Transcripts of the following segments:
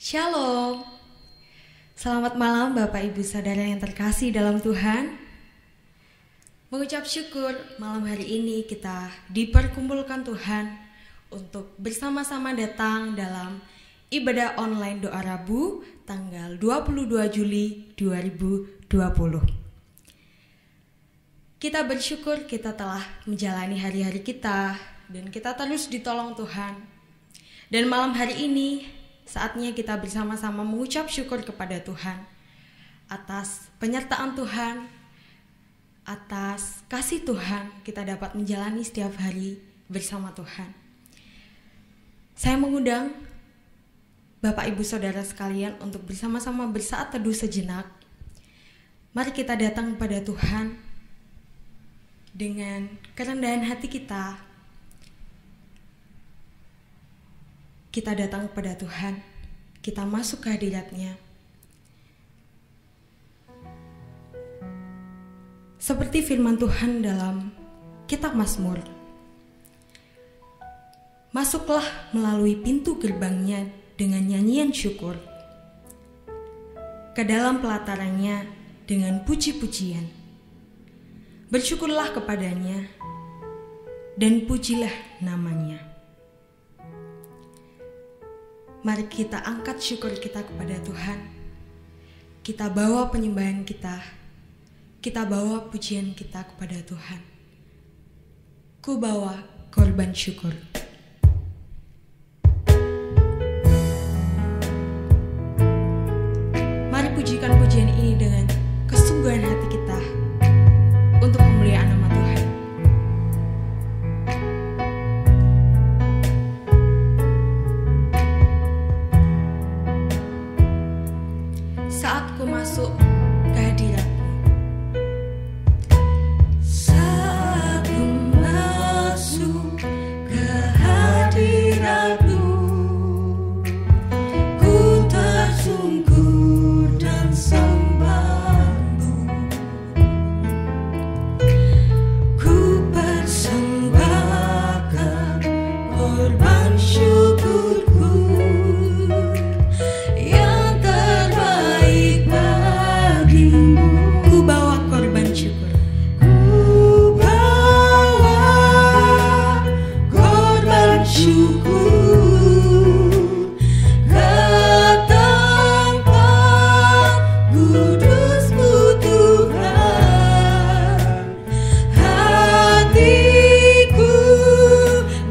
Shalom. Selamat malam Bapak Ibu Saudara yang terkasih dalam Tuhan. Mengucap syukur malam hari ini kita diperkumpulkan Tuhan untuk bersama-sama datang dalam ibadah online doa Rabu tanggal 22 Juli 2020. Kita bersyukur kita telah menjalani hari-hari kita dan kita terus ditolong Tuhan. Dan malam hari ini saatnya kita bersama-sama mengucap syukur kepada Tuhan atas penyertaan Tuhan, atas kasih Tuhan kita dapat menjalani setiap hari bersama Tuhan. Saya mengundang Bapak Ibu Saudara sekalian untuk bersama-sama bersaat teduh sejenak. Mari kita datang kepada Tuhan dengan kerendahan hati kita. Kita datang kepada Tuhan, kita masuk ke hadirat-Nya. Seperti firman Tuhan dalam kitab Mazmur, masuklah melalui pintu gerbang-Nya dengan nyanyian syukur, ke dalam pelataran-Nya dengan puji-pujian. Bersyukurlah kepada-Nya dan pujilah nama-Nya. Mari kita angkat syukur kita kepada Tuhan. Kita bawa penyembahan kita. Kita bawa pujian kita kepada Tuhan. Ku bawa korban syukur. Mari pujikan pujian ini dengan kesungguhan hati kita untuk kemuliaan nama Tuhan. Saat ku masuk ke hadirat-Mu, saat ku masuk ke hadirat-Mu, ku tersungkur dan sembah-Mu, ku persembahkan korban syukurku yang terbaik bagimu. ku bawa korban syukur. Ku bawa korban syukur ke tempat kudus-Mu Tuhan. Hatiku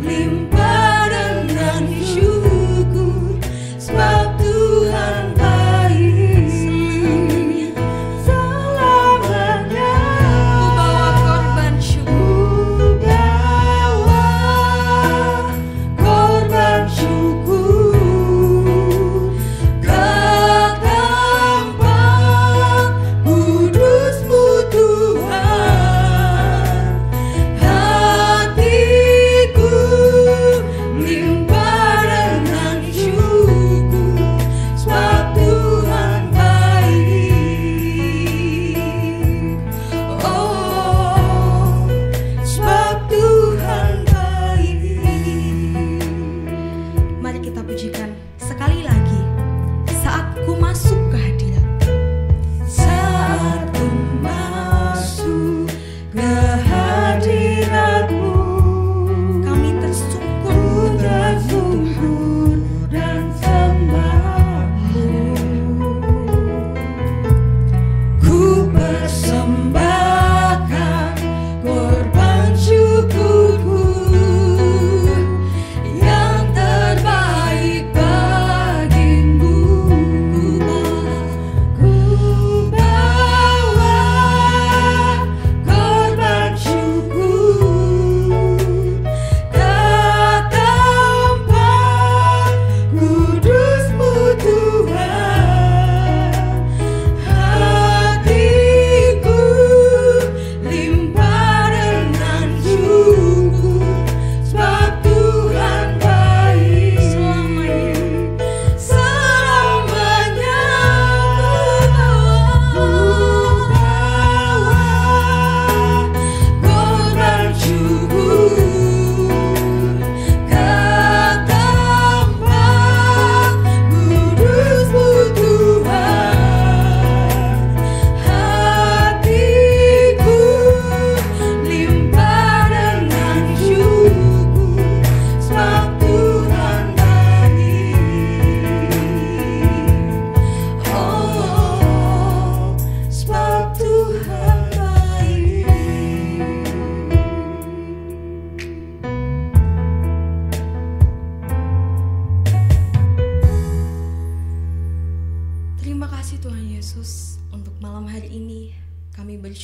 limpah dengan syukur, sebab Tuhan baik selamanya. Ku bawa korban syukur. Ku bawa korban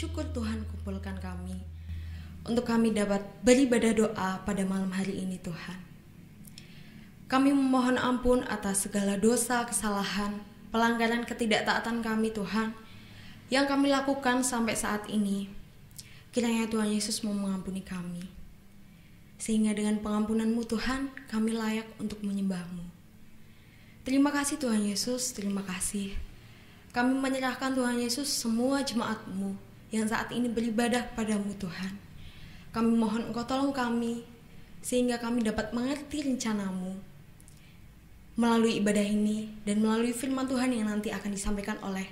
bersyukur Tuhan kumpulkan kami untuk kami dapat beribadah doa pada malam hari ini Tuhan. Kami memohon ampun atas segala dosa, kesalahan, pelanggaran ketidaktaatan kami Tuhan yang kami lakukan sampai saat ini. Kiranya Tuhan Yesus mau mengampuni kami, sehingga dengan pengampunan-Mu Tuhan kami layak untuk menyembah-Mu. Terima kasih Tuhan Yesus, terima kasih. Kami menyerahkan Tuhan Yesus semua jemaat-Mu yang saat ini beribadah padamu Tuhan. Kami mohon Engkau tolong kami, sehingga kami dapat mengerti rencana-Mu melalui ibadah ini dan melalui firman Tuhan yang nanti akan disampaikan oleh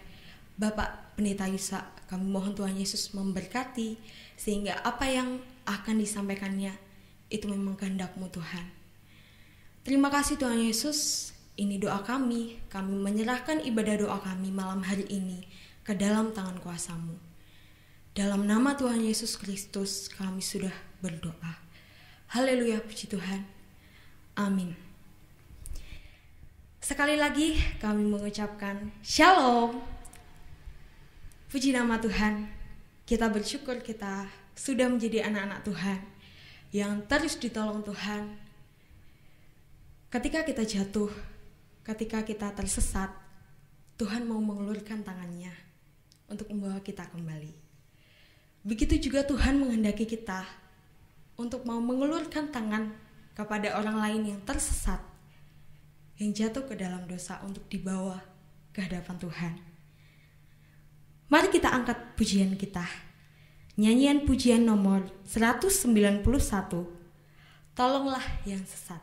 Bapak Pendeta Yusa. Kami mohon Tuhan Yesus memberkati, sehingga apa yang akan disampaikannya itu memang kehendak-Mu Tuhan. Terima kasih Tuhan Yesus. Ini doa kami menyerahkan ibadah doa kami malam hari ini ke dalam tangan kuasa-Mu. Dalam nama Tuhan Yesus Kristus kami sudah berdoa. Haleluya, puji Tuhan. Amin. Sekali lagi kami mengucapkan Shalom. Puji nama Tuhan. Kita bersyukur kita sudah menjadi anak-anak Tuhan yang terus ditolong Tuhan. Ketika kita jatuh, ketika kita tersesat, Tuhan mau mengulurkan tangannya untuk membawa kita kembali. Begitu juga Tuhan menghendaki kita untuk mau mengulurkan tangan kepada orang lain yang tersesat, yang jatuh ke dalam dosa, untuk dibawa ke hadapan Tuhan. Mari kita angkat pujian kita. Nyanyian pujian nomor 191, Tolonglah yang Sesat.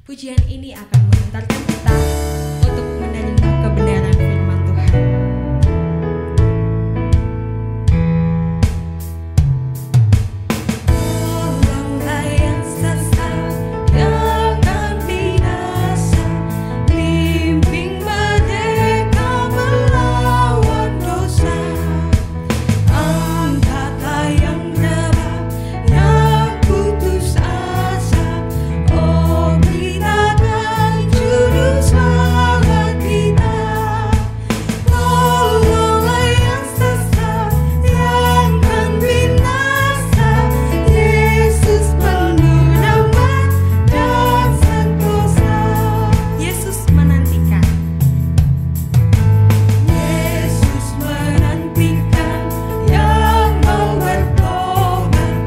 Pujian ini akan mengantarkan kita untuk menerima kebenaran firman Tuhan. Tolonglah yang sesat yang akan binasa, bimbing mereka melawan dosa. Angkatlah yang rebah, yang putus asa, oh beritakan juru selamat kita. Tolonglah yang sesat yang akan binasa, Yesus penuh rahmat dan sentosa. Yesus menantikan. Yesus menantikan yang mau bertobat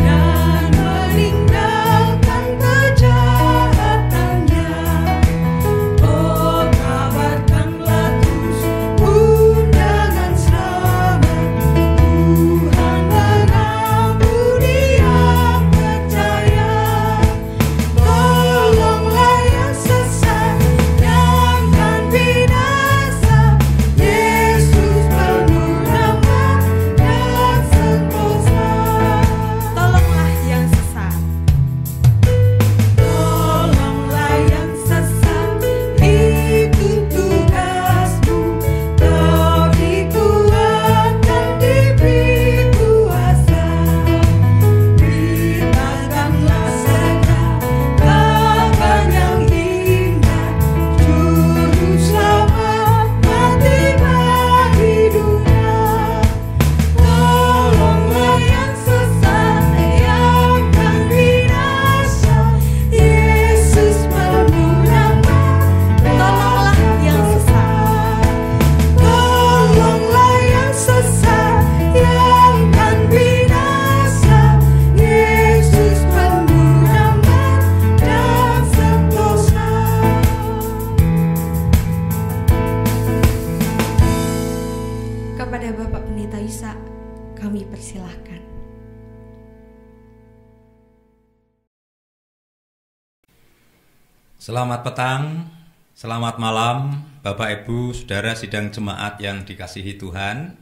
dan meninggalkan kejahatannya. Oh, kabarkanlah terus undangan selamat. Tuhan mengampuni yang percaya. Tolonglah yang sesat yang akan binasa, Yesus penuh rahmat dan sentosa. Tolonglah yang sesat. Tolonglah yang sesat, itu tugasmu. Bagi Tuhan dan diberi kuasa. Beritakanlah segera kabar yang indah, juru selamat mati bagi dunia. Tolonglah yang sesat yang akan binasa, Yesus penuh rahmat. Tolonglah yang sesat. Tolonglah yang sesat yang akan binasa, Yesus penuh rahmat dan sentosa. Kepada Bapak Pendeta Yusa kami persilahkan. Selamat petang, selamat malam, Bapak Ibu, Saudara sidang jemaat yang dikasihi Tuhan.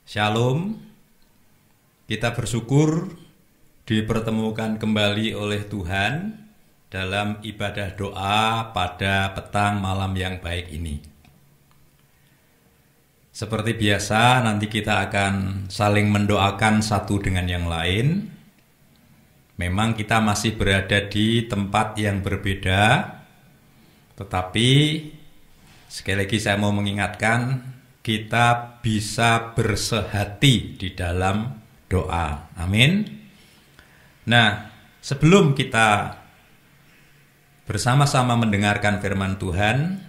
Shalom. Kita bersyukur dipertemukan kembali oleh Tuhan dalam ibadah doa pada petang malam yang baik ini. Seperti biasa, nanti kita akan saling mendoakan satu dengan yang lain. Memang kita masih berada di tempat yang berbeda, tetapi sekali lagi saya mau mengingatkan, kita bisa bersehati di dalam doa. Amin. Nah, sebelum kita bersama-sama mendengarkan firman Tuhan,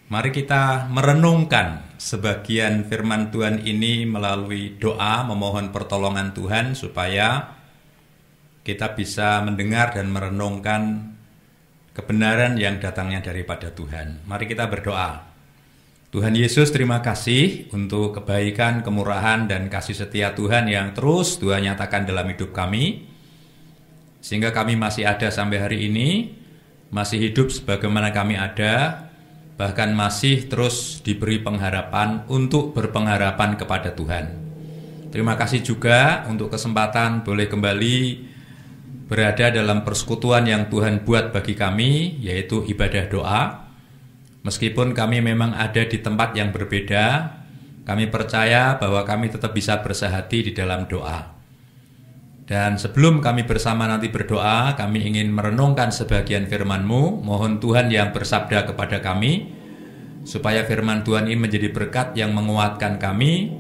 mari kita merenungkan sebagian firman Tuhan ini melalui doa, memohon pertolongan Tuhan supaya kita bisa mendengar dan merenungkan kebenaran yang datangnya daripada Tuhan. Mari kita berdoa. Tuhan Yesus, terima kasih untuk kebaikan, kemurahan, dan kasih setia Tuhan yang terus Tuhan nyatakan dalam hidup kami, sehingga kami masih ada sampai hari ini, masih hidup sebagaimana kami ada, bahkan masih terus diberi pengharapan untuk berpengharapan kepada Tuhan. Terima kasih juga untuk kesempatan boleh kembali berada dalam persekutuan yang Tuhan buat bagi kami, yaitu ibadah doa. Meskipun kami memang ada di tempat yang berbeda, kami percaya bahwa kami tetap bisa bersehati di dalam doa. Dan sebelum kami bersama nanti berdoa, kami ingin merenungkan sebagian firman-Mu. Mohon Tuhan yang bersabda kepada kami, supaya firman Tuhan ini menjadi berkat yang menguatkan kami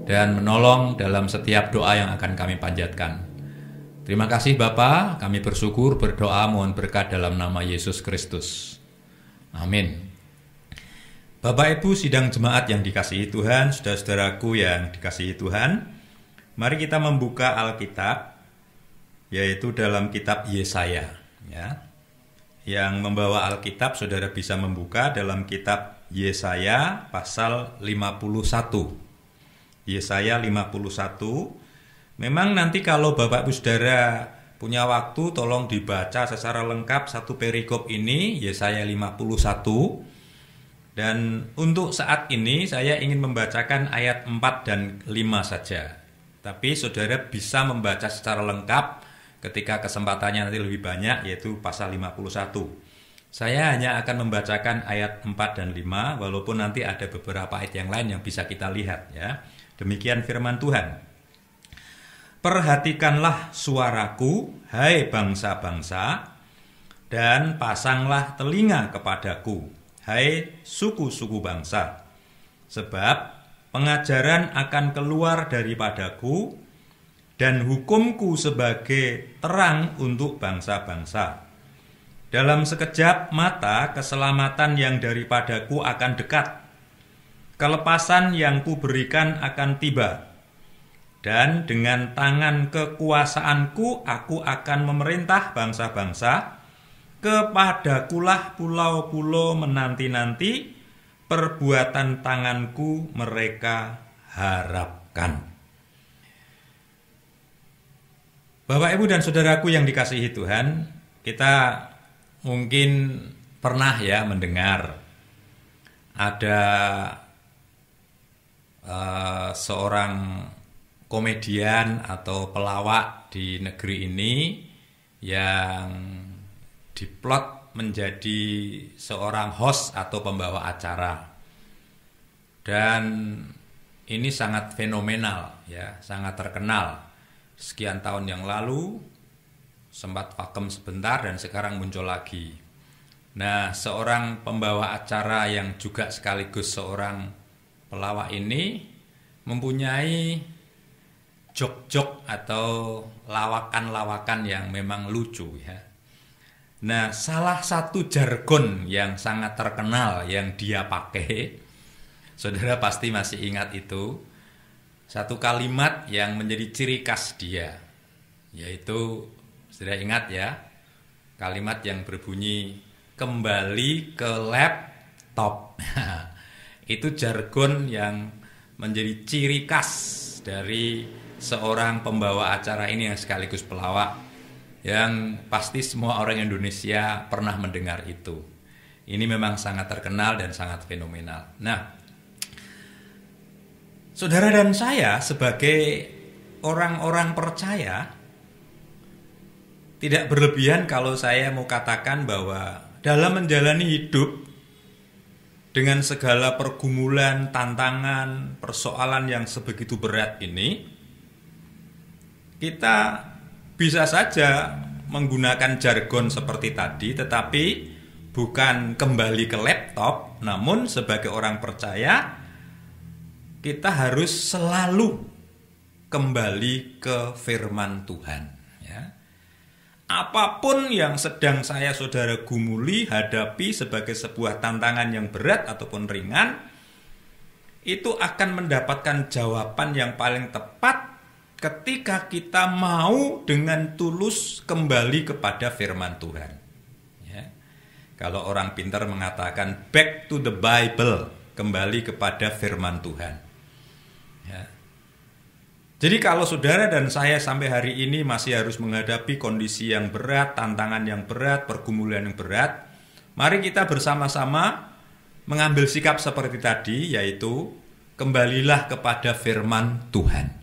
dan menolong dalam setiap doa yang akan kami panjatkan. Terima kasih Bapa, kami bersyukur, berdoa, mohon berkat dalam nama Yesus Kristus. Amin. Bapak Ibu sidang jemaat yang dikasihi Tuhan, saudara-saudaraku yang dikasihi Tuhan, mari kita membuka Alkitab, yaitu dalam kitab Yesaya. Ya. Yang membawa Alkitab, saudara bisa membuka dalam kitab Yesaya pasal 51. Yesaya 51. Memang nanti kalau Bapak Ibu Saudara punya waktu, tolong dibaca secara lengkap satu perikop ini, Yesaya 51. Dan untuk saat ini saya ingin membacakan ayat 4 dan 5 saja. Tapi saudara bisa membaca secara lengkap ketika kesempatannya nanti lebih banyak, yaitu pasal 51. Saya hanya akan membacakan ayat 4 dan 5, walaupun nanti ada beberapa ayat yang lain yang bisa kita lihat ya. Demikian firman Tuhan. Perhatikanlah suaraku, hai bangsa-bangsa, dan pasanglah telinga kepadaku, hai suku-suku bangsa, sebab pengajaran akan keluar daripadaku, dan hukumku sebagai terang untuk bangsa-bangsa. Dalam sekejap mata keselamatan yang daripadaku akan dekat, kelepasan yang kuberikan akan tiba, dan dengan tangan kekuasaanku aku akan memerintah bangsa-bangsa. Kepadakulah pulau-pulau menanti-nanti, perbuatan tanganku mereka harapkan. Bapak, Ibu, dan saudaraku yang dikasihi Tuhan, kita mungkin pernah ya mendengar ada seorang komedian atau pelawak di negeri ini yang diplot menjadi seorang host atau pembawa acara. Dan ini sangat fenomenal ya, sangat terkenal. Sekian tahun yang lalu sempat vakum sebentar dan sekarang muncul lagi. Nah, seorang pembawa acara yang juga sekaligus seorang pelawak ini mempunyai jok-jok atau lawakan-lawakan yang memang lucu ya. Nah, salah satu jargon yang sangat terkenal yang dia pakai, saudara pasti masih ingat itu, satu kalimat yang menjadi ciri khas dia, yaitu, saudara ingat ya, kalimat yang berbunyi, kembali ke laptop. Itu jargon yang menjadi ciri khas dari seorang pembawa acara ini yang sekaligus pelawak, yang pasti semua orang Indonesia pernah mendengar itu. Ini memang sangat terkenal dan sangat fenomenal. Nah, saudara dan saya sebagai orang-orang percaya, tidak berlebihan kalau saya mau katakan bahwa dalam menjalani hidup dengan segala pergumulan, tantangan, persoalan yang sebegitu berat ini, kita bisa saja menggunakan jargon seperti tadi, tetapi bukan kembali ke laptop, namun sebagai orang percaya kita harus selalu kembali ke firman Tuhan. Ya. Apapun yang sedang saudara gumuli, hadapi sebagai sebuah tantangan yang berat ataupun ringan, itu akan mendapatkan jawaban yang paling tepat ketika kita mau dengan tulus kembali kepada firman Tuhan. Ya. Kalau orang pintar mengatakan back to the Bible, kembali kepada firman Tuhan. Ya. Jadi kalau saudara dan saya sampai hari ini masih harus menghadapi kondisi yang berat, tantangan yang berat, pergumulan yang berat, mari kita bersama-sama mengambil sikap seperti tadi, yaitu kembalilah kepada firman Tuhan.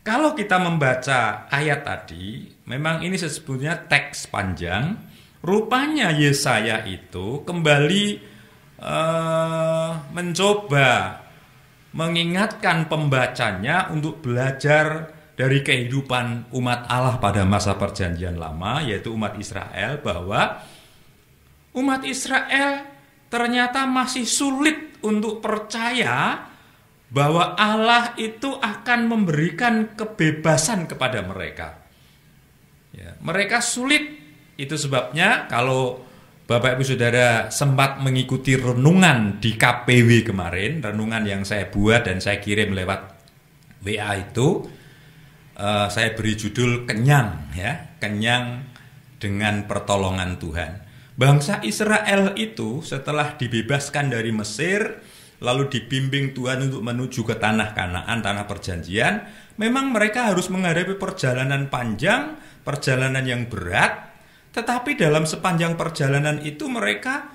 Kalau kita membaca ayat tadi, memang ini sebetulnya teks panjang. Rupanya Yesaya itu kembali mencoba mengingatkan pembacanya untuk belajar dari kehidupan umat Allah pada masa perjanjian lama, yaitu umat Israel, bahwa umat Israel ternyata masih sulit untuk percaya bahwa Allah itu akan memberikan kebebasan kepada mereka. Ya, mereka sulit, itu sebabnya kalau Bapak Ibu Saudara sempat mengikuti renungan di KPW kemarin, renungan yang saya buat dan saya kirim lewat WA itu, saya beri judul Kenyang, ya, kenyang dengan pertolongan Tuhan. Bangsa Israel itu setelah dibebaskan dari Mesir, lalu dibimbing Tuhan untuk menuju ke tanah Kanaan, tanah perjanjian, memang mereka harus menghadapi perjalanan panjang, perjalanan yang berat, tetapi dalam sepanjang perjalanan itu mereka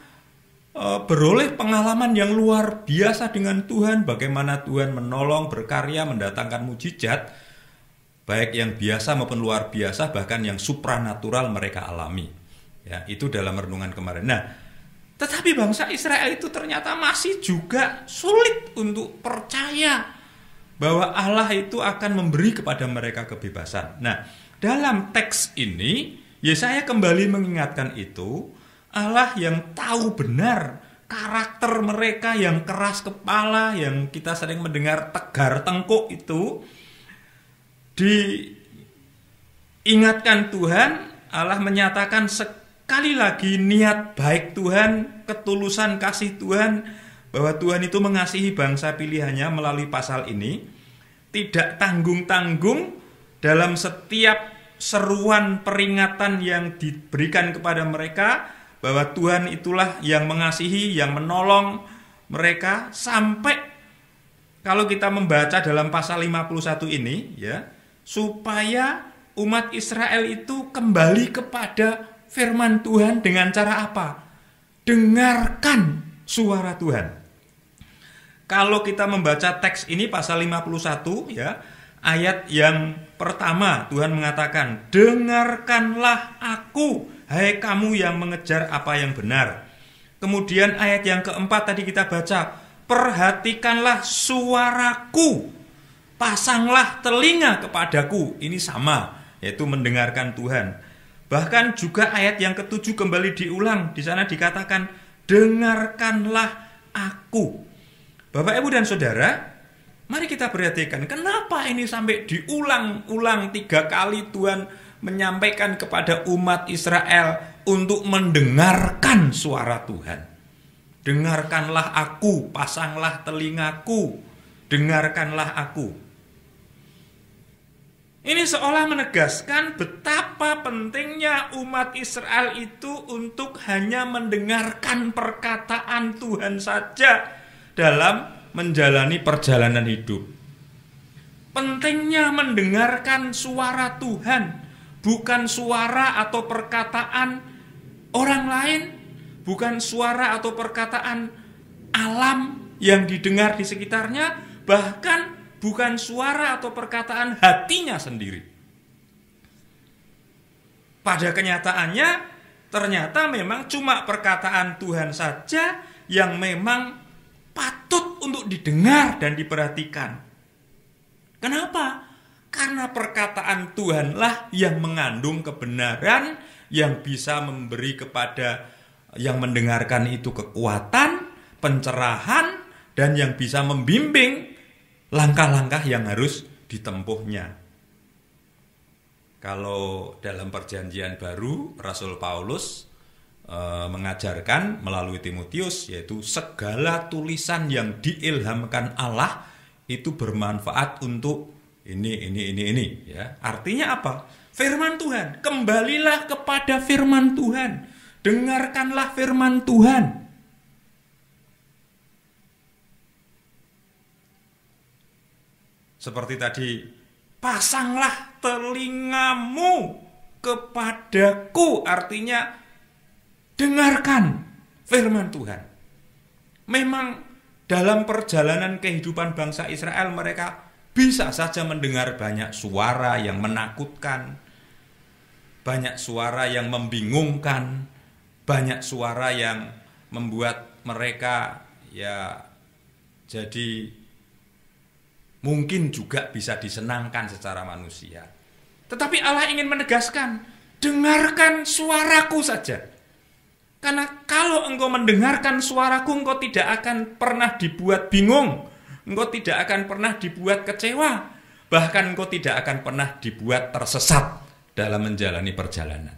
beroleh pengalaman yang luar biasa dengan Tuhan, bagaimana Tuhan menolong, berkarya, mendatangkan mujizat, baik yang biasa maupun luar biasa, bahkan yang supranatural mereka alami. Ya, itu dalam renungan kemarin. Nah, tetapi bangsa Israel itu ternyata masih juga sulit untuk percaya bahwa Allah itu akan memberi kepada mereka kebebasan. Nah, dalam teks ini, Yesaya kembali mengingatkan itu, Allah yang tahu benar karakter mereka yang keras kepala, yang kita sering mendengar tegar tengkuk itu, diingatkan Tuhan, Allah menyatakan sekali lagi niat baik Tuhan, ketulusan kasih Tuhan, bahwa Tuhan itu mengasihi bangsa pilihannya melalui pasal ini, tidak tanggung-tanggung dalam setiap seruan peringatan yang diberikan kepada mereka, bahwa Tuhan itulah yang mengasihi, yang menolong mereka, sampai kalau kita membaca dalam pasal 51 ini, ya, supaya umat Israel itu kembali kepada firman Tuhan dengan cara apa? Dengarkan suara Tuhan. Kalau kita membaca teks ini pasal 51, ya, ayat yang pertama Tuhan mengatakan, dengarkanlah aku, hai kamu yang mengejar apa yang benar. Kemudian ayat yang keempat tadi kita baca, perhatikanlah suaraku, pasanglah telinga kepadaku. Ini sama, yaitu mendengarkan Tuhan. Bahkan juga ayat yang ketujuh kembali diulang. Di sana dikatakan, dengarkanlah aku. Bapak, Ibu, dan Saudara, mari kita perhatikan, kenapa ini sampai diulang-ulang 3 kali Tuhan menyampaikan kepada umat Israel untuk mendengarkan suara Tuhan. Dengarkanlah aku, pasanglah telingaku, dengarkanlah aku. Ini seolah menegaskan betapa pentingnya umat Israel itu untuk hanya mendengarkan perkataan Tuhan saja dalam menjalani perjalanan hidup. Pentingnya mendengarkan suara Tuhan, bukan suara atau perkataan orang lain, bukan suara atau perkataan alam yang didengar di sekitarnya, bahkan bukan suara atau perkataan hatinya sendiri. Pada kenyataannya, ternyata memang cuma perkataan Tuhan saja yang memang patut untuk didengar dan diperhatikan. Kenapa? Karena perkataan Tuhanlah yang mengandung kebenaran, yang bisa memberi kepada yang mendengarkan itu kekuatan, pencerahan, dan yang bisa membimbing langkah-langkah yang harus ditempuhnya. Kalau dalam perjanjian baru, Rasul Paulus mengajarkan melalui Timotius, yaitu segala tulisan yang diilhamkan Allah itu bermanfaat untuk ini ya. Artinya apa? Firman Tuhan. Kembalilah kepada firman Tuhan. Dengarkanlah firman Tuhan. Seperti tadi, pasanglah telingamu kepadaku, artinya dengarkan firman Tuhan. Memang dalam perjalanan kehidupan bangsa Israel mereka bisa saja mendengar banyak suara yang menakutkan, banyak suara yang membingungkan, banyak suara yang membuat mereka ya jadi mungkin juga bisa disenangkan secara manusia. Tetapi Allah ingin menegaskan, dengarkan suaraku saja. Karena kalau engkau mendengarkan suaraku, engkau tidak akan pernah dibuat bingung. Engkau tidak akan pernah dibuat kecewa. Bahkan engkau tidak akan pernah dibuat tersesat dalam menjalani perjalanan.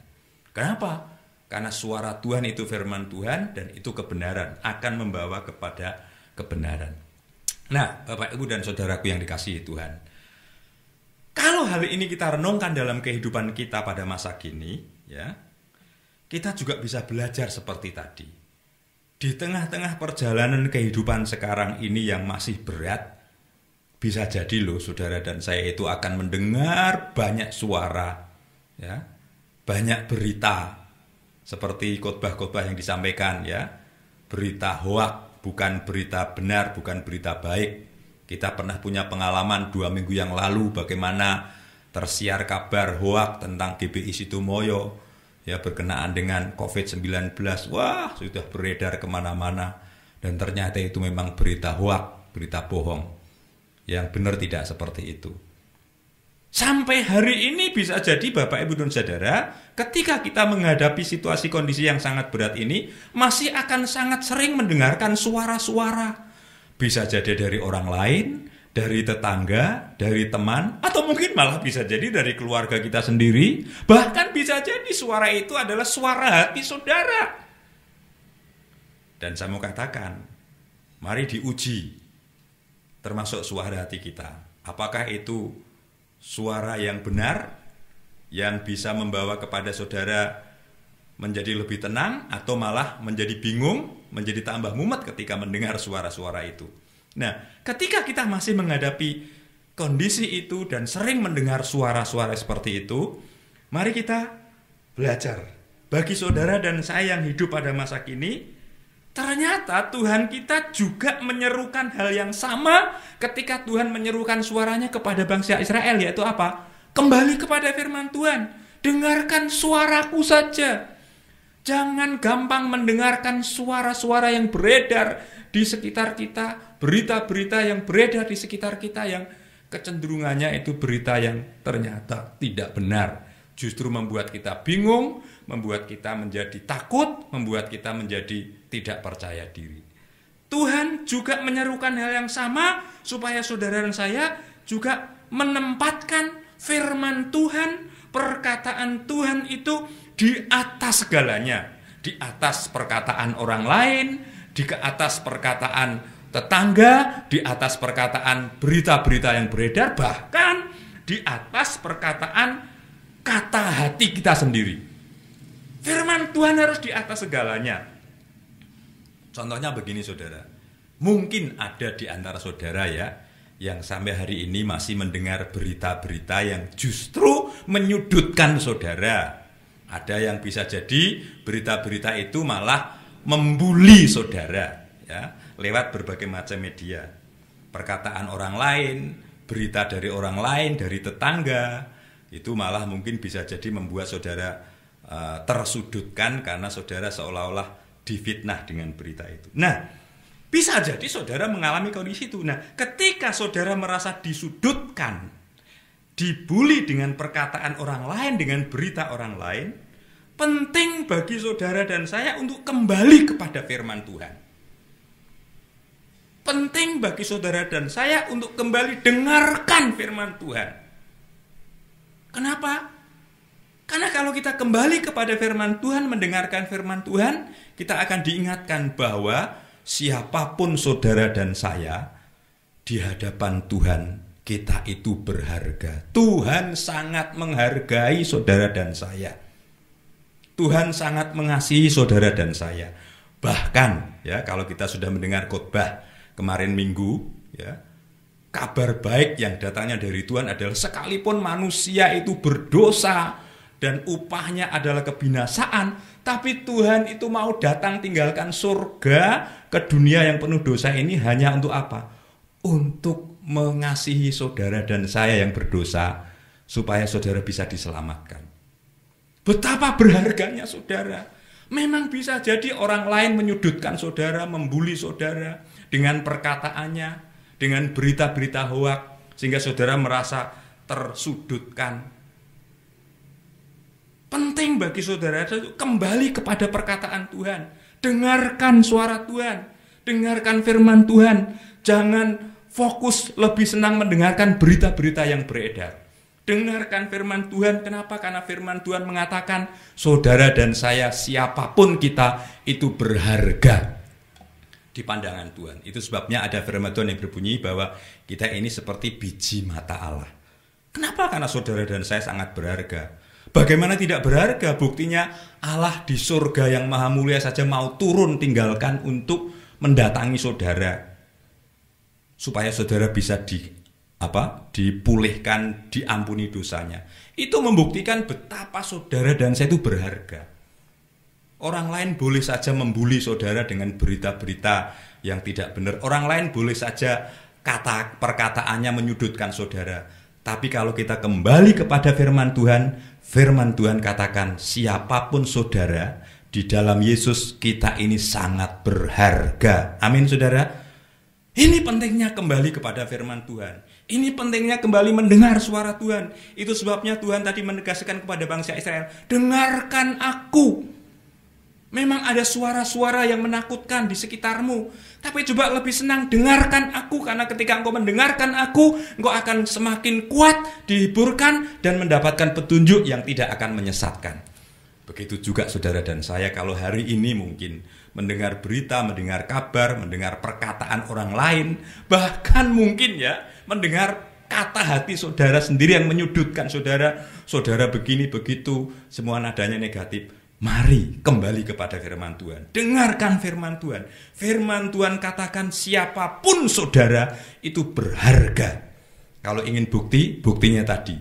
Kenapa? Karena suara Tuhan itu firman Tuhan dan itu kebenaran. Akan membawa kepada kebenaran. Nah, Bapak, Ibu, dan saudaraku yang dikasihi Tuhan. Kalau hal ini kita renungkan dalam kehidupan kita pada masa kini, ya, kita juga bisa belajar seperti tadi. Di tengah-tengah perjalanan kehidupan sekarang ini yang masih berat, bisa jadi loh saudara dan saya itu akan mendengar banyak suara, ya, banyak berita, seperti khotbah-khotbah yang disampaikan, ya, berita hoak, bukan berita benar, bukan berita baik. Kita pernah punya pengalaman 2 minggu yang lalu bagaimana tersiar kabar hoak tentang GBI Situmoyo, ya, berkenaan dengan COVID-19. Wah, sudah beredar kemana-mana. Dan ternyata itu memang berita hoak, berita bohong. Yang benar tidak seperti itu. Sampai hari ini bisa jadi Bapak, Ibu, dan Saudara, ketika kita menghadapi situasi kondisi yang sangat berat ini, masih akan sangat sering mendengarkan suara-suara. Bisa jadi dari orang lain, dari tetangga, dari teman, atau mungkin malah bisa jadi dari keluarga kita sendiri. Bahkan bisa jadi suara itu adalah suara hati saudara. Dan saya mau katakan, mari diuji, termasuk suara hati kita. Apakah itu suara yang benar, yang bisa membawa kepada saudara menjadi lebih tenang, atau malah menjadi bingung, menjadi tambah mumet ketika mendengar suara-suara itu. Nah, ketika kita masih menghadapi kondisi itu dan sering mendengar suara-suara seperti itu, mari kita belajar. Bagi saudara dan saya yang hidup pada masa kini, ternyata Tuhan kita juga menyerukan hal yang sama ketika Tuhan menyerukan suaranya kepada bangsa Israel, yaitu apa? Kembali kepada firman Tuhan. Dengarkan suaraku saja. Jangan gampang mendengarkan suara-suara yang beredar di sekitar kita, berita-berita yang beredar di sekitar kita yang kecenderungannya itu berita yang ternyata tidak benar. Justru membuat kita bingung, membuat kita menjadi takut, membuat kita menjadi tidak percaya diri. Tuhan juga menyerukan hal yang sama supaya saudara dan saya juga menempatkan firman Tuhan, perkataan Tuhan itu di atas segalanya. Di atas perkataan orang lain, di atas perkataan tetangga, di atas perkataan berita-berita yang beredar, bahkan di atas perkataan kata hati kita sendiri. Firman Tuhan harus di atas segalanya. Contohnya begini saudara, mungkin ada di antara saudara ya yang sampai hari ini masih mendengar berita-berita yang justru menyudutkan saudara. Ada yang bisa jadi berita-berita itu malah membuli saudara, ya, lewat berbagai macam media. Perkataan orang lain, berita dari orang lain, dari tetangga, itu malah mungkin bisa jadi membuat saudara tersudutkan karena saudara seolah-olah difitnah dengan berita itu. Nah, bisa jadi saudara mengalami kondisi itu. Nah, ketika saudara merasa disudutkan, dibuli dengan perkataan orang lain, dengan berita orang lain, penting bagi saudara dan saya untuk kembali kepada firman Tuhan. Penting bagi saudara dan saya untuk kembali dengarkan firman Tuhan. Kenapa? Karena kalau kita kembali kepada firman Tuhan, mendengarkan firman Tuhan, kita akan diingatkan bahwa siapapun saudara dan saya, di hadapan Tuhan kita itu berharga. Tuhan sangat menghargai saudara dan saya. Tuhan sangat mengasihi saudara dan saya. Bahkan ya, kalau kita sudah mendengar khotbah kemarin minggu, ya, kabar baik yang datangnya dari Tuhan adalah sekalipun manusia itu berdosa dan upahnya adalah kebinasaan, tapi Tuhan itu mau datang tinggalkan surga ke dunia yang penuh dosa ini hanya untuk apa? Untuk mengasihi saudara dan saya yang berdosa, supaya saudara bisa diselamatkan. Betapa berharganya saudara. Memang bisa jadi orang lain menyudutkan saudara, membuli saudara dengan perkataannya, dengan berita-berita hoak, sehingga saudara merasa tersudutkan. Penting bagi saudara itu kembali kepada perkataan Tuhan. Dengarkan suara Tuhan, dengarkan firman Tuhan. Jangan fokus lebih senang mendengarkan berita-berita yang beredar. Dengarkan firman Tuhan. Kenapa? Karena firman Tuhan mengatakan saudara dan saya, siapapun kita, itu berharga di pandangan Tuhan. Itu sebabnya ada firman Tuhan yang berbunyi bahwa kita ini seperti biji mata Allah. Kenapa? Karena saudara dan saya sangat berharga. Bagaimana tidak berharga? Buktinya Allah di surga yang maha mulia saja mau turun tinggalkan untuk mendatangi saudara, supaya saudara bisa dipulihkan, diampuni dosanya. Itu membuktikan betapa saudara dan saya itu berharga. Orang lain boleh saja membuli saudara dengan berita-berita yang tidak benar. Orang lain boleh saja perkataannya menyudutkan saudara. Tapi kalau kita kembali kepada firman Tuhan katakan siapapun saudara, di dalam Yesus kita ini sangat berharga. Amin saudara. Ini pentingnya kembali kepada firman Tuhan. Ini pentingnya kembali mendengar suara Tuhan. Itu sebabnya Tuhan tadi menegaskan kepada bangsa Israel, dengarkan aku. Memang ada suara-suara yang menakutkan di sekitarmu, tapi coba lebih senang dengarkan aku. Karena ketika engkau mendengarkan aku, engkau akan semakin kuat, dihiburkan, dan mendapatkan petunjuk yang tidak akan menyesatkan. Begitu juga saudara dan saya, kalau hari ini mungkin mendengar berita, mendengar kabar, mendengar perkataan orang lain, bahkan mungkin ya mendengar kata hati saudara sendiri yang menyudutkan saudara, saudara begini begitu, semua nadanya negatif. Mari kembali kepada firman Tuhan. Dengarkan firman Tuhan. Firman Tuhan katakan siapapun saudara itu berharga. Kalau ingin bukti, buktinya tadi.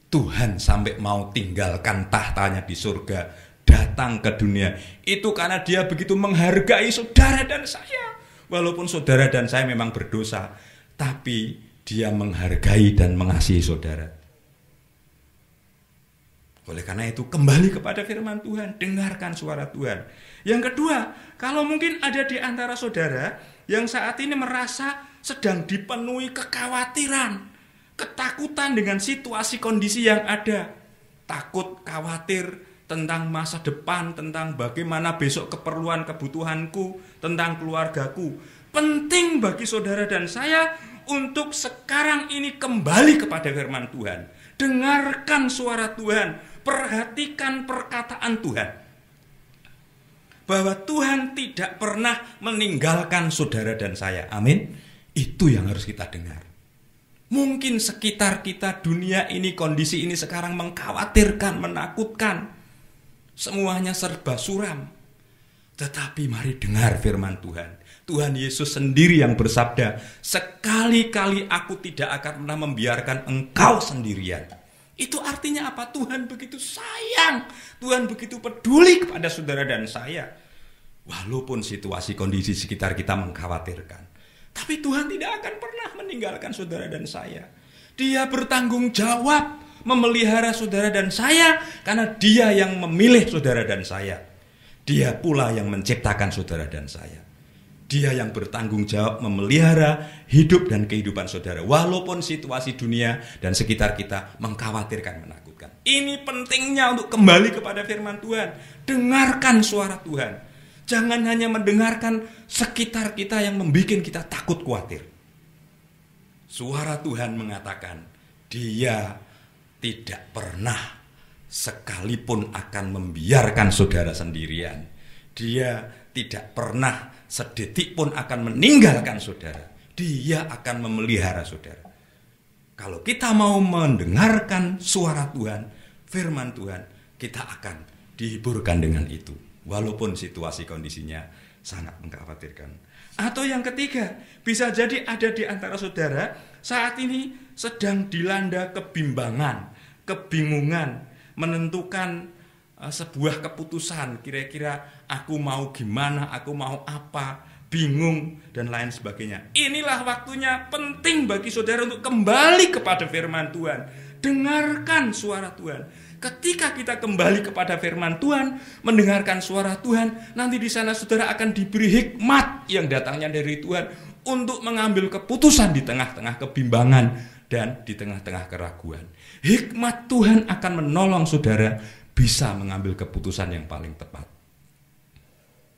Tuhan sampai mau tinggalkan tahtanya di surga, datang ke dunia. Itu karena dia begitu menghargai saudara dan saya. Walaupun saudara dan saya memang berdosa, tapi dia menghargai dan mengasihi saudara. Oleh karena itu kembali kepada firman Tuhan, dengarkan suara Tuhan. Yang kedua, kalau mungkin ada di antara saudara yang saat ini merasa sedang dipenuhi kekhawatiran, ketakutan dengan situasi kondisi yang ada. Takut, khawatir tentang masa depan, tentang bagaimana besok keperluan kebutuhanku, tentang keluargaku. Penting bagi saudara dan saya untuk sekarang ini kembali kepada firman Tuhan. Dengarkan suara Tuhan. Perhatikan perkataan Tuhan. Bahwa Tuhan tidak pernah meninggalkan saudara dan saya. Amin. Itu yang harus kita dengar. Mungkin sekitar kita dunia ini, kondisi ini sekarang mengkhawatirkan, menakutkan. Semuanya serba suram. Tetapi mari dengar firman Tuhan. Tuhan Yesus sendiri yang bersabda, sekali-kali aku tidak akan pernah membiarkan engkau sendirian. Itu artinya apa? Tuhan begitu sayang, Tuhan begitu peduli kepada saudara dan saya. Walaupun situasi kondisi sekitar kita mengkhawatirkan, tapi Tuhan tidak akan pernah meninggalkan saudara dan saya. Dia bertanggung jawab memelihara saudara dan saya, karena Dia yang memilih saudara dan saya. Dia pula yang menciptakan saudara dan saya. Dia yang bertanggung jawab memelihara hidup dan kehidupan saudara. Walaupun situasi dunia dan sekitar kita mengkhawatirkan, menakutkan. Ini pentingnya untuk kembali kepada firman Tuhan. Dengarkan suara Tuhan. Jangan hanya mendengarkan sekitar kita yang membuat kita takut khawatir. Suara Tuhan mengatakan, Dia tidak pernah sekalipun akan membiarkan saudara sendirian. Dia tidak pernah sedetik pun akan meninggalkan saudara. Dia akan memelihara saudara. Kalau kita mau mendengarkan suara Tuhan, firman Tuhan, kita akan dihiburkan dengan itu. Walaupun situasi kondisinya sangat mengkhawatirkan. Atau yang ketiga, bisa jadi ada di antara saudara saat ini sedang dilanda kebimbangan, kebingungan, menentukan sebuah keputusan. Kira-kira aku mau gimana, aku mau apa, bingung, dan lain sebagainya. Inilah waktunya penting bagi saudara untuk kembali kepada firman Tuhan. Dengarkan suara Tuhan. Ketika kita kembali kepada firman Tuhan, mendengarkan suara Tuhan, nanti di sana saudara akan diberi hikmat yang datangnya dari Tuhan untuk mengambil keputusan di tengah-tengah kebimbangan dan di tengah-tengah keraguan. Hikmat Tuhan akan menolong saudara bisa mengambil keputusan yang paling tepat.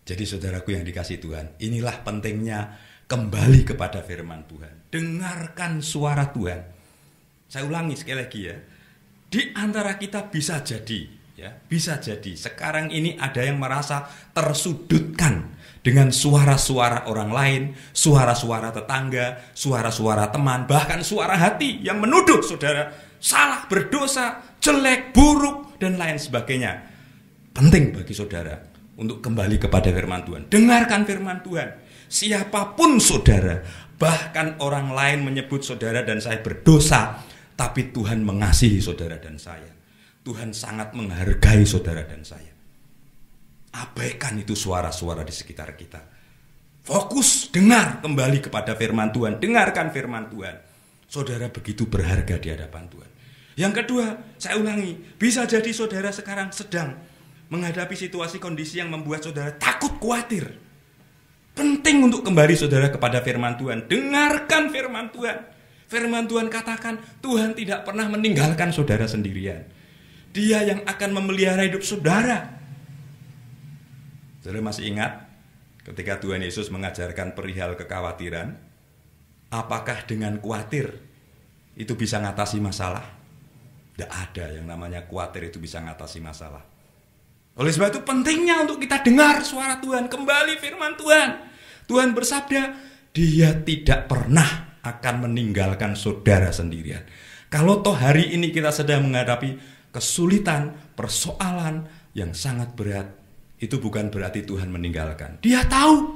Jadi saudaraku yang dikasihi Tuhan, inilah pentingnya kembali kepada firman Tuhan. Dengarkan suara Tuhan. Saya ulangi sekali lagi ya. Di antara kita bisa jadi sekarang ini ada yang merasa tersudutkan dengan suara-suara orang lain, suara-suara tetangga, suara-suara teman, bahkan suara hati yang menuduh saudara salah, berdosa, jelek, buruk, dan lain sebagainya. Penting bagi saudara untuk kembali kepada firman Tuhan. Dengarkan firman Tuhan. Siapapun saudara, bahkan orang lain menyebut saudara dan saya berdosa, tapi Tuhan mengasihi saudara dan saya. Tuhan sangat menghargai saudara dan saya. Abaikan itu suara-suara di sekitar kita. Fokus, dengar kembali kepada firman Tuhan. Dengarkan firman Tuhan. Saudara begitu berharga di hadapan Tuhan. Yang kedua, saya ulangi, bisa jadi saudara sekarang sedang menghadapi situasi kondisi yang membuat saudara takut khawatir. Penting untuk kembali saudara kepada firman Tuhan. Dengarkan firman Tuhan. Firman Tuhan katakan, Tuhan tidak pernah meninggalkan saudara sendirian. Dia yang akan memelihara hidup saudara. Saudara masih ingat ketika Tuhan Yesus mengajarkan perihal kekhawatiran? Apakah dengan khawatir itu bisa mengatasi masalah? Tidak ada yang namanya khawatir itu bisa mengatasi masalah. Oleh sebab itu pentingnya untuk kita dengar suara Tuhan, kembali firman Tuhan. Tuhan bersabda, Dia tidak pernah akan meninggalkan saudara sendirian. Kalau toh hari ini kita sedang menghadapi kesulitan, persoalan yang sangat berat, itu bukan berarti Tuhan meninggalkan. Dia tahu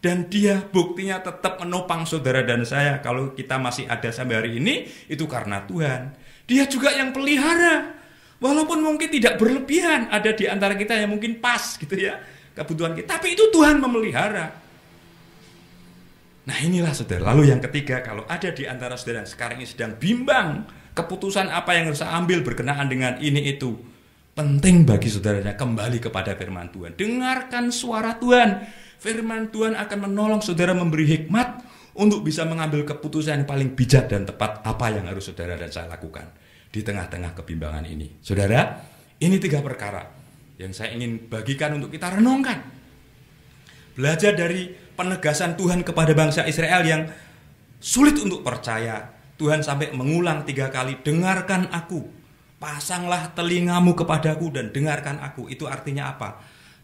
dan Dia buktinya tetap menopang saudara dan saya. Kalau kita masih ada sampai hari ini, itu karena Tuhan. Dia juga yang pelihara. Walaupun mungkin tidak berlebihan, ada di antara kita yang mungkin pas gitu ya kebutuhan kita, tapi itu Tuhan memelihara. Nah inilah saudara. Lalu yang ketiga, kalau ada di antara saudara yang sekarang ini sedang bimbang keputusan apa yang harus ambil berkenaan dengan ini itu, penting bagi saudaranya kembali kepada firman Tuhan. Dengarkan suara Tuhan. Firman Tuhan akan menolong saudara, memberi hikmat untuk bisa mengambil keputusan yang paling bijak dan tepat apa yang harus saudara dan saya lakukan di tengah-tengah kebimbangan ini. Saudara, ini 3 perkara yang saya ingin bagikan untuk kita renungkan. Belajar dari penegasan Tuhan kepada bangsa Israel yang sulit untuk percaya. Tuhan sampai mengulang 3 kali, dengarkan aku, pasanglah telingamu kepadaku dan dengarkan aku. Itu artinya apa?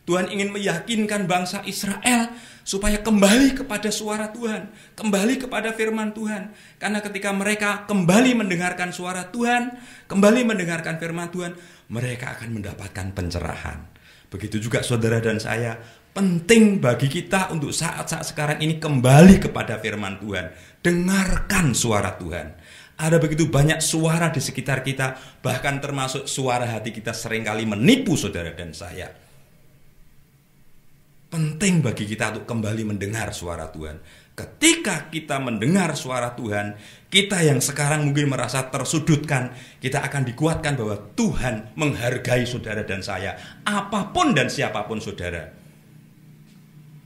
Tuhan ingin meyakinkan bangsa Israel supaya kembali kepada suara Tuhan, kembali kepada firman Tuhan. Karena ketika mereka kembali mendengarkan suara Tuhan, kembali mendengarkan firman Tuhan, mereka akan mendapatkan pencerahan. Begitu juga saudara dan saya, penting bagi kita untuk saat-saat sekarang ini kembali kepada firman Tuhan. Dengarkan suara Tuhan. Ada begitu banyak suara di sekitar kita, bahkan termasuk suara hati kita seringkali menipu saudara dan saya. Penting bagi kita untuk kembali mendengar suara Tuhan. Ketika kita mendengar suara Tuhan, kita yang sekarang mungkin merasa tersudutkan, kita akan dikuatkan bahwa Tuhan menghargai saudara dan saya, apapun dan siapapun saudara.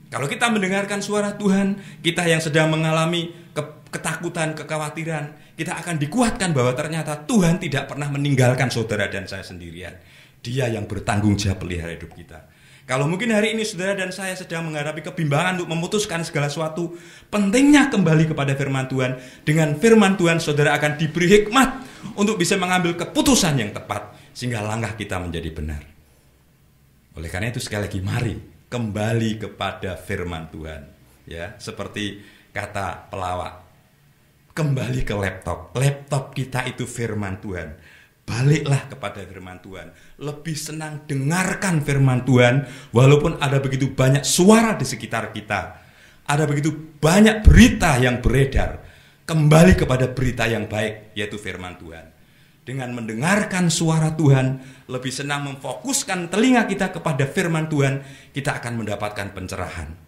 Kalau kita mendengarkan suara Tuhan, kita yang sedang mengalami ketakutan, kekhawatiran, kita akan dikuatkan bahwa ternyata Tuhan tidak pernah meninggalkan saudara dan saya sendirian. Dia yang bertanggung jawab pelihara hidup kita. Kalau mungkin hari ini saudara dan saya sedang menghadapi kebimbangan untuk memutuskan segala sesuatu, pentingnya kembali kepada firman Tuhan. Dengan firman Tuhan saudara akan diberi hikmat untuk bisa mengambil keputusan yang tepat, sehingga langkah kita menjadi benar. Oleh karena itu sekali lagi, mari kembali kepada firman Tuhan. Ya, seperti kata pelawak, kembali ke laptop. Laptop kita itu firman Tuhan. Baliklah kepada firman Tuhan. Lebih senang dengarkan firman Tuhan, walaupun ada begitu banyak suara di sekitar kita, ada begitu banyak berita yang beredar. Kembali kepada berita yang baik, yaitu firman Tuhan. Dengan mendengarkan suara Tuhan, lebih senang memfokuskan telinga kita kepada firman Tuhan, kita akan mendapatkan pencerahan.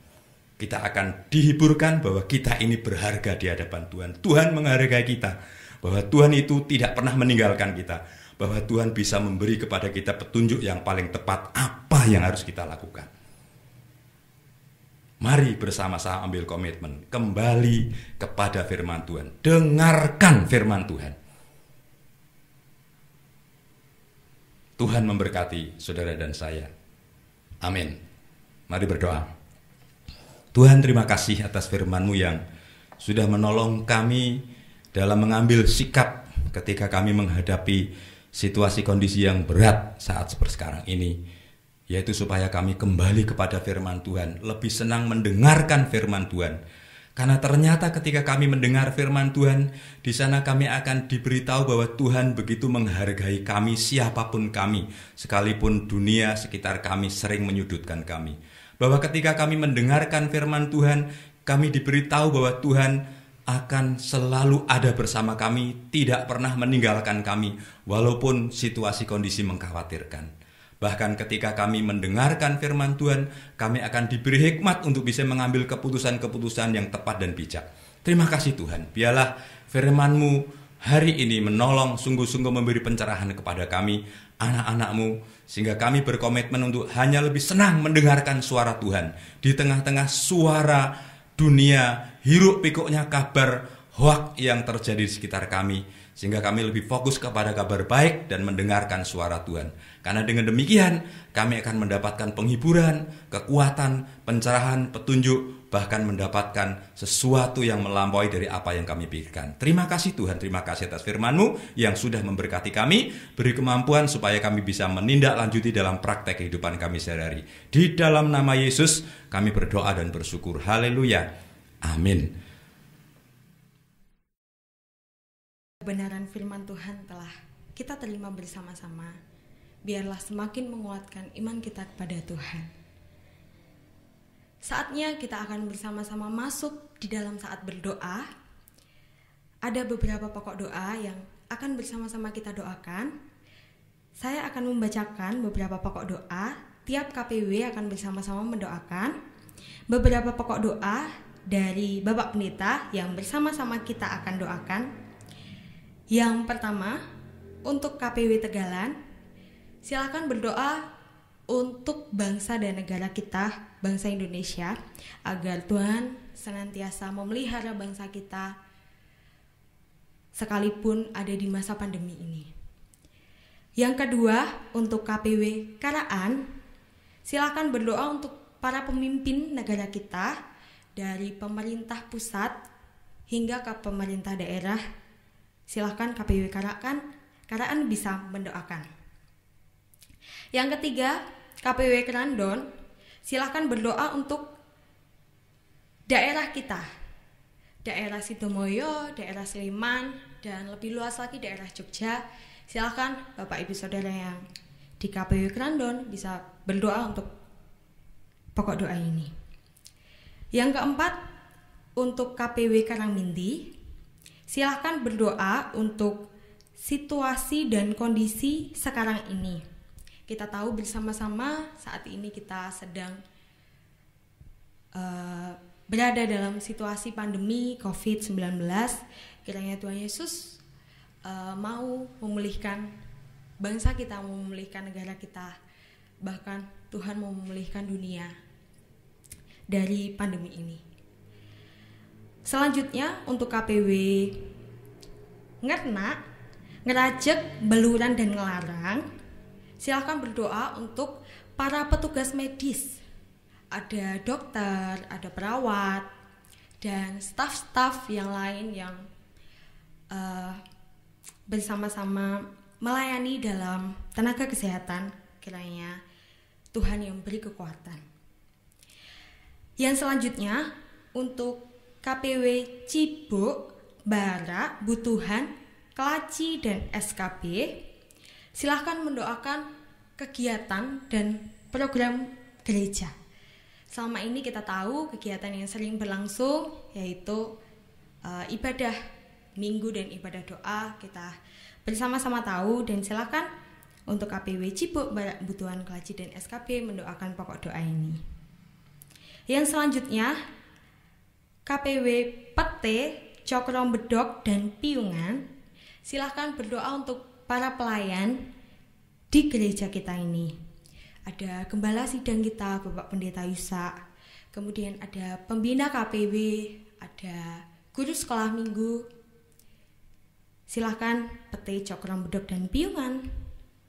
Kita akan dihiburkan bahwa kita ini berharga di hadapan Tuhan. Tuhan menghargai kita, bahwa Tuhan itu tidak pernah meninggalkan kita, bahwa Tuhan bisa memberi kepada kita petunjuk yang paling tepat apa yang harus kita lakukan. Mari bersama-sama ambil komitmen, kembali kepada firman Tuhan. Dengarkan firman Tuhan. Tuhan memberkati saudara dan saya. Amin. Mari berdoa. Tuhan, terima kasih atas firman-Mu yang sudah menolong kami dalam mengambil sikap ketika kami menghadapi situasi kondisi yang berat saat seperti sekarang ini, yaitu supaya kami kembali kepada firman Tuhan, lebih senang mendengarkan firman Tuhan. Karena ternyata ketika kami mendengar firman Tuhan, di sana kami akan diberitahu bahwa Tuhan begitu menghargai kami, siapapun kami, sekalipun dunia sekitar kami sering menyudutkan kami. Bahwa ketika kami mendengarkan firman Tuhan, kami diberitahu bahwa Tuhan akan selalu ada bersama kami, tidak pernah meninggalkan kami, walaupun situasi kondisi mengkhawatirkan. Bahkan ketika kami mendengarkan firman Tuhan, kami akan diberi hikmat untuk bisa mengambil keputusan-keputusan yang tepat dan bijak. Terima kasih Tuhan, biarlah firman-Mu hari ini menolong, sungguh-sungguh memberi pencerahan kepada kami, anak-anak-Mu, sehingga kami berkomitmen untuk hanya lebih senang mendengarkan suara Tuhan di tengah-tengah suara dunia, hiruk pikuknya kabar hoak yang terjadi di sekitar kami, sehingga kami lebih fokus kepada kabar baik dan mendengarkan suara Tuhan. Karena dengan demikian kami akan mendapatkan penghiburan, kekuatan, pencerahan, petunjuk, bahkan mendapatkan sesuatu yang melampaui dari apa yang kami pikirkan. Terima kasih Tuhan, terima kasih atas firman-Mu yang sudah memberkati kami, beri kemampuan supaya kami bisa menindaklanjuti dalam praktek kehidupan kami sehari-hari. Di dalam nama Yesus kami berdoa dan bersyukur. Haleluya. Amin. Kebenaran firman Tuhan telah kita terima bersama-sama. Biarlah semakin menguatkan iman kita kepada Tuhan. Saatnya kita akan bersama-sama masuk di dalam saat berdoa. Ada beberapa pokok doa yang akan bersama-sama kita doakan. Saya akan membacakan beberapa pokok doa. Tiap KPW akan bersama-sama mendoakan beberapa pokok doa dari Bapak Pendeta yang bersama-sama kita akan doakan. Yang pertama, untuk KPW Tegalan, silakan berdoa untuk bangsa dan negara kita, bangsa Indonesia, agar Tuhan senantiasa memelihara bangsa kita sekalipun ada di masa pandemi ini. Yang kedua, untuk KPW Karaan, silakan berdoa untuk para pemimpin negara kita, dari pemerintah pusat hingga ke pemerintah daerah. Silakan KPW Karaan bisa mendoakan. Yang ketiga, KPW Kerandon, silakan berdoa untuk daerah kita, daerah Sidomoyo, daerah Sleman, dan lebih luas lagi daerah Jogja. Silakan Bapak Ibu Saudara yang di KPW Kerandon bisa berdoa untuk pokok doa ini. Yang keempat, untuk KPW Karangmindi, silakan berdoa untuk situasi dan kondisi sekarang ini. Kita tahu bersama-sama saat ini kita sedang berada dalam situasi pandemi COVID-19. Kiranya Tuhan Yesus mau memulihkan bangsa kita, mau memulihkan negara kita, bahkan Tuhan mau memulihkan dunia dari pandemi ini. Selanjutnya untuk KPW Ngerna, Ngerajek, Beluran, dan Ngelarang, silakan berdoa untuk para petugas medis, ada dokter, ada perawat, dan staf-staf yang lain yang bersama-sama melayani dalam tenaga kesehatan. Kiranya Tuhan yang beri kekuatan. Yang selanjutnya untuk KPW Cibuk, Bara, Butuhan, Kelaci, dan SKB, silahkan mendoakan kegiatan dan program gereja. Selama ini kita tahu kegiatan yang sering berlangsung yaitu ibadah minggu dan ibadah doa. Kita bersama-sama tahu, dan silakan untuk KPW Cibuk, Bara, Butuhan, Kelaci, dan SKB mendoakan pokok doa ini. Yang selanjutnya KPW Pete, Cokro Bedok, dan Piungan, silahkan berdoa untuk para pelayan di gereja kita ini. Ada gembala sidang kita, Bapak Pendeta Yusa, kemudian ada pembina KPW, ada guru sekolah minggu. Silahkan Pete, Cokro Bedok, dan Piungan,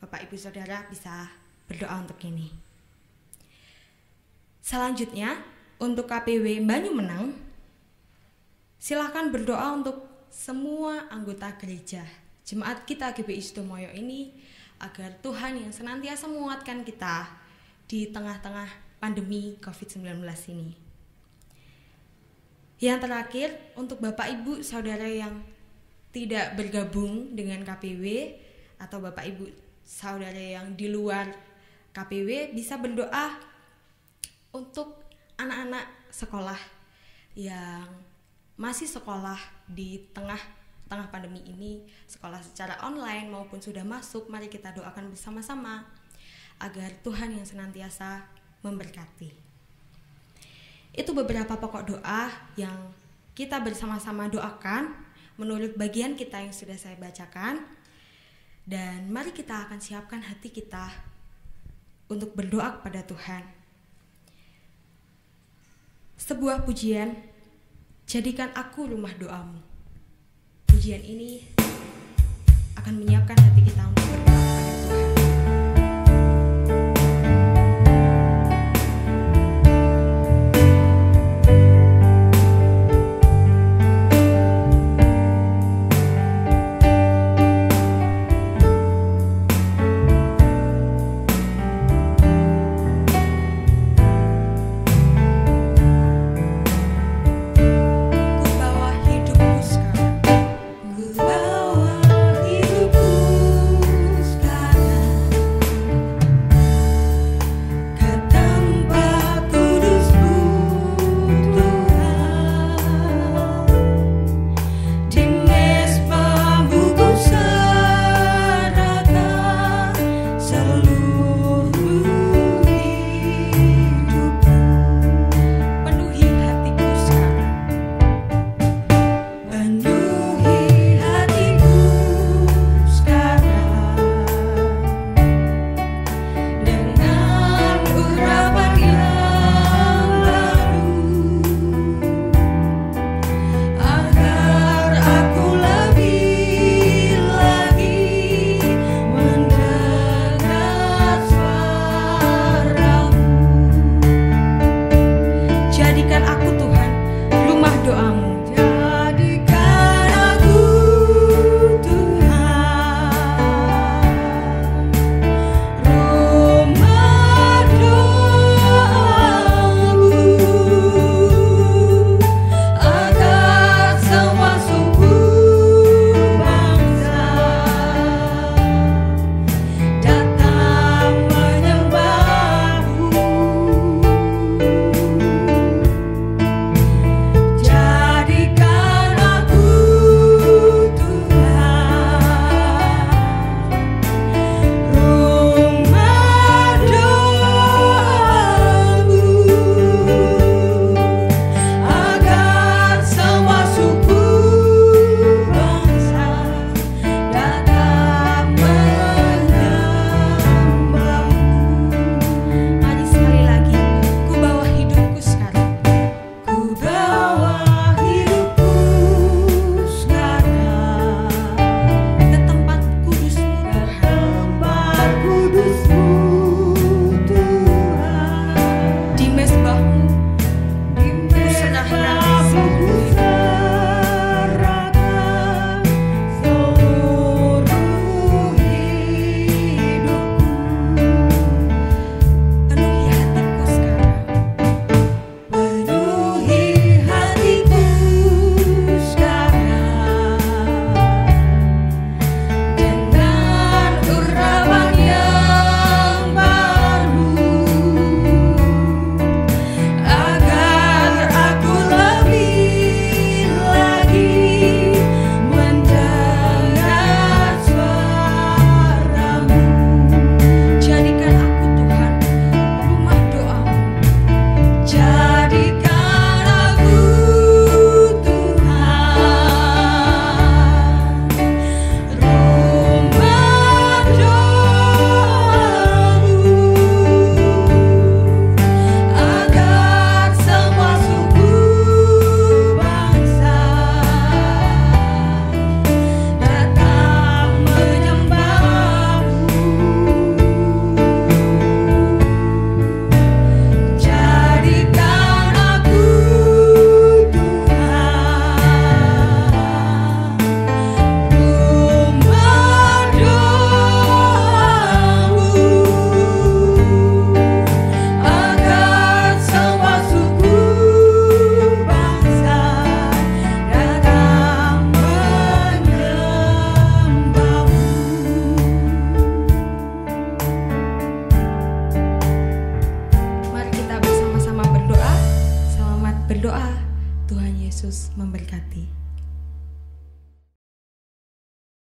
Bapak Ibu Saudara bisa berdoa untuk ini. Selanjutnya untuk KPW Banyumenang, silahkan berdoa untuk semua anggota gereja jemaat kita GBI Sutomoyo ini, agar Tuhan yang senantiasa menguatkan kita di tengah-tengah pandemi COVID-19 ini. Yang terakhir, untuk Bapak Ibu Saudara yang tidak bergabung dengan KPW atau Bapak Ibu Saudara yang di luar KPW bisa berdoa untuk anak-anak sekolah yang masih sekolah di tengah pandemi ini, sekolah secara online maupun sudah masuk. Mari kita doakan bersama-sama agar Tuhan yang senantiasa memberkati. Itu beberapa pokok doa yang kita bersama-sama doakan menurut bagian kita yang sudah saya bacakan. Dan mari kita akan siapkan hati kita untuk berdoa kepada Tuhan. Sebuah pujian, jadikan aku rumah doamu. Pujian ini akan menyiapkan hati kita untuk berdoa kepada Tuhan. Ku bawa hidupku Yesus memberkati.